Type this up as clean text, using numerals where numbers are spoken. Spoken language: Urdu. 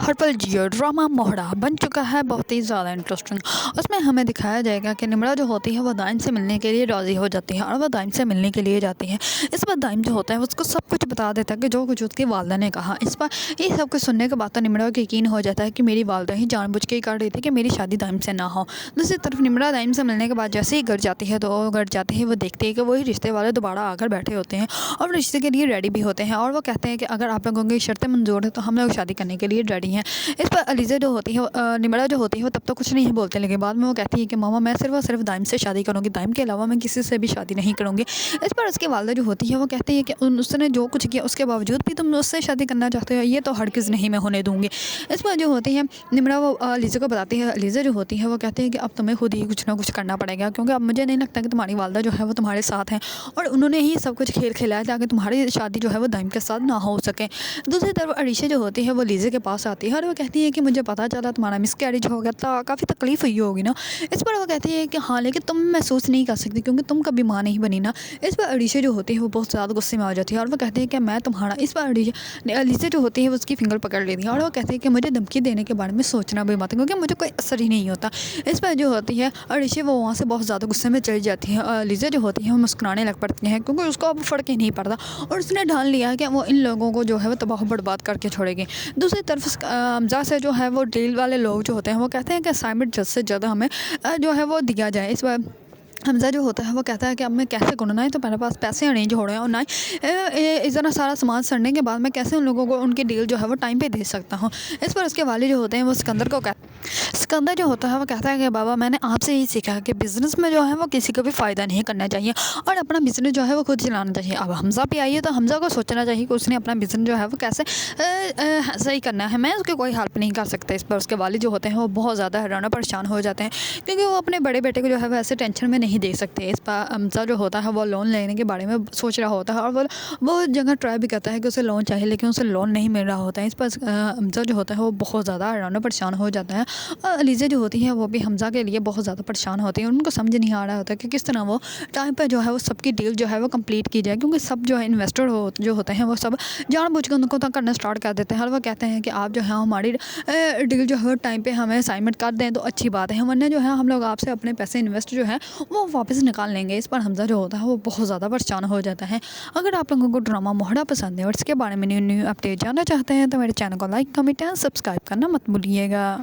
ہر پل جیو ڈرامہ موہڑا بن چکا ہے بہت ہی زیادہ انٹرسٹنگ۔ اس میں ہمیں دکھایا جائے گا کہ نمرا جو ہوتی ہے وہ دائم سے ملنے کے لیے راضی ہو جاتی ہے اور وہ دائم سے ملنے کے لیے جاتی ہے۔ اس پر دائم جو ہوتا ہے اس کو سب کچھ بتا دیتا ہے کہ جو کچھ اس کی والدہ نے کہا۔ اس پر یہ سب کچھ سننے کے بعد تو نمرا کو یقین ہو جاتا ہے کہ میری والدہ ہی جان بوجھ کے کر رہی تھی کہ میری شادی دائم سے نہ ہو۔ دوسری طرف نمرا دائم سے ملنے کے بعد جیسے ہی گھر جاتی ہے تو گھر جاتے ہی وہ دیکھتی ہے کہ وہی رشتے والے دوبارہ آ کر بیٹھے ہوتے ہیں اور رشتے کے لیے ریڈی بھی ہوتے ہیں اور وہ کہتے ہیں کہ اگر آپ لوگوں کی شرطیں منظور ہیں تو ہم لوگ شادی کرنے کے لیے ریڈی ہیں۔ اس پر علیزہ جو ہوتی ہے نمرا جو ہوتی ہے وہ تب تو کچھ نہیں بولتے، لیکن بعد میں وہ کہتی ہے کہ ماما میں صرف اور صرف دائم سے شادی کروں گی، دائم کے علاوہ میں کسی سے بھی شادی نہیں کروں گی۔ اس پر اس کی والدہ جو ہوتی ہے وہ کہتی ہے کہ اس نے جو کچھ کیا اس کے باوجود بھی تم اس سے شادی کرنا چاہتے ہو، یہ تو ہرگز نہیں میں ہونے دوں گی۔ اس پر جو ہوتی ہے نمرا وہ علیزہ کو بتاتی ہے، علیزہ جو ہوتی ہے وہ کہتی ہے کہ اب تمہیں خود ہی کچھ نہ کچھ کرنا پڑے گا، کیونکہ اب مجھے نہیں لگتا کہ تمہاری والدہ جو ہے وہ تمہارے ساتھ ہیں اور انہوں نے ہی سب کچھ کھیل کھلایا تاکہ تمہاری شادی جو ہے وہ دائم کے ساتھ نہ ہو سکے۔ دوسری طرف عریشہ جو ہوتی ہے وہ علیزہ کے پاس آتی ہے اور وہ کہتی ہے کہ مجھے پتہ چلا تمہارا مس کیریج ہو گیا تھا، کافی تکلیف ہوئی ہوگی نا۔ اس پر وہ کہتی ہے کہ ہاں لیکن تم محسوس نہیں کر سکتی کیونکہ تم کبھی ماں نہیں بنی نا۔ اس پر عریشہ جو ہوتی ہے وہ بہت زیادہ غصے میں آ جاتی ہے اور وہ کہتی ہے کہ میں تمہارا، اس پر علیزہ جو ہوتی ہے وہ اس کی فنگر پکڑ لیتی ہے اور وہ کہتی ہے کہ مجھے دھمکی دینے کے بارے میں سوچنا بھی مت کیونکہ مجھے کوئی اثر ہی نہیں ہوتا۔ اس پر جو ہوتی ہے عریشہ وہ وہاں سے بہت زیادہ غصے میں چلی جاتی ہے اور علیزہ جو ہوتی ہے وہ مسکرانے لگ پڑتی ہے کیونکہ اس کو اب فرق ہی نہیں پڑتا اور اس نے ڈھال لیا ہے کہ وہ ان لوگوں کو جو ہے وہ تباہ و برباد کر کے چھوڑے گی۔ دوسری طرف حمزہ سے جو ہے وہ ڈیل والے لوگ جو ہوتے ہیں وہ کہتے ہیں کہ اسائنمنٹ جلد سے جلد ہمیں جو ہے وہ دیا جائے۔ اس پر حمزہ جو ہوتا ہے وہ کہتا ہے کہ اب میں کیسے کروں، نہ ہی تو میرے پاس پیسے ارینج ہو رہے ہیں اور نہ ہی اتنا سارا سامان سڑنے کے بعد میں کیسے ان لوگوں کو ان کی ڈیل جو ہے وہ ٹائم پہ دے سکتا ہوں۔ اس پر اس کے والد جو ہوتے ہیں وہ سکندر کو سکندر جو ہوتا ہے وہ کہتا ہے کہ بابا میں نے آپ سے یہی سیکھا کہ بزنس میں جو ہے وہ کسی کو بھی فائدہ نہیں کرنا چاہیے اور اپنا بزنس جو ہے وہ خود چلانا چاہیے۔ اب حمزہ پہ آئیے تو حمزہ کو سوچنا چاہیے کہ اس نے اپنا بزنس جو ہے وہ کیسے صحیح کرنا ہے، میں اس کی کوئی ہیلپ نہیں کر سکتا۔ اس پر اس کے والد جو ہوتے ہیں وہ بہت زیادہ حیران و پریشان ہو جاتے ہیں کیونکہ وہ اپنے بڑے بیٹے کو جو ہے وہ ایسے ٹینشن میں نہیں دے سکتے۔ اس پر حمزہ جو ہوتا ہے وہ لون لینے کے بارے میں سوچ رہا ہوتا ہے اور وہ جگہ ٹرائی بھی کرتا ہے کہ اسے لون چاہیے لیکن اسے لون نہیں مل رہا ہوتا ہے۔ اس پر حمزہ جو ہوتا ہے وہ بہت زیادہ حیران و پریشان ہو جاتا ہے اور علیزہ جو ہوتی ہے وہ بھی حمزہ کے لیے بہت زیادہ پریشان ہوتی ہے، ان کو سمجھ نہیں آ رہا ہوتا کہ کس طرح وہ ٹائم پہ جو ہے وہ سب کی ڈیل جو ہے وہ کمپلیٹ کی جائے، کیونکہ سب جو ہے انویسٹر جو ہوتے ہیں وہ سب جان بوجھ کے ان کو کرنا اسٹارٹ کر دیتے ہیں اور وہ کہتے ہیں کہ آپ جو ہے ہماری ڈیل جو ہے ٹائم پہ ہمیں اسائنمنٹ کر دیں تو اچھی بات ہے، ورنہ جو ہے ہم لوگ آپ سے اپنے پیسے انویسٹ جو ہے وہ واپس نکال لیں گے۔ اس پر حمزہ جو ہوتا ہے وہ بہت زیادہ پریشان ہو جاتا ہے۔ اگر آپ لوگوں کو ڈرامہ موہڑا پسند ہے اور اس کے بارے میں نیو اپڈیٹ جاننا چاہتے ہیں تو میرے چینل کو لائک، کمنٹ اور سبسکرائب کرنا مت بھولیے گا۔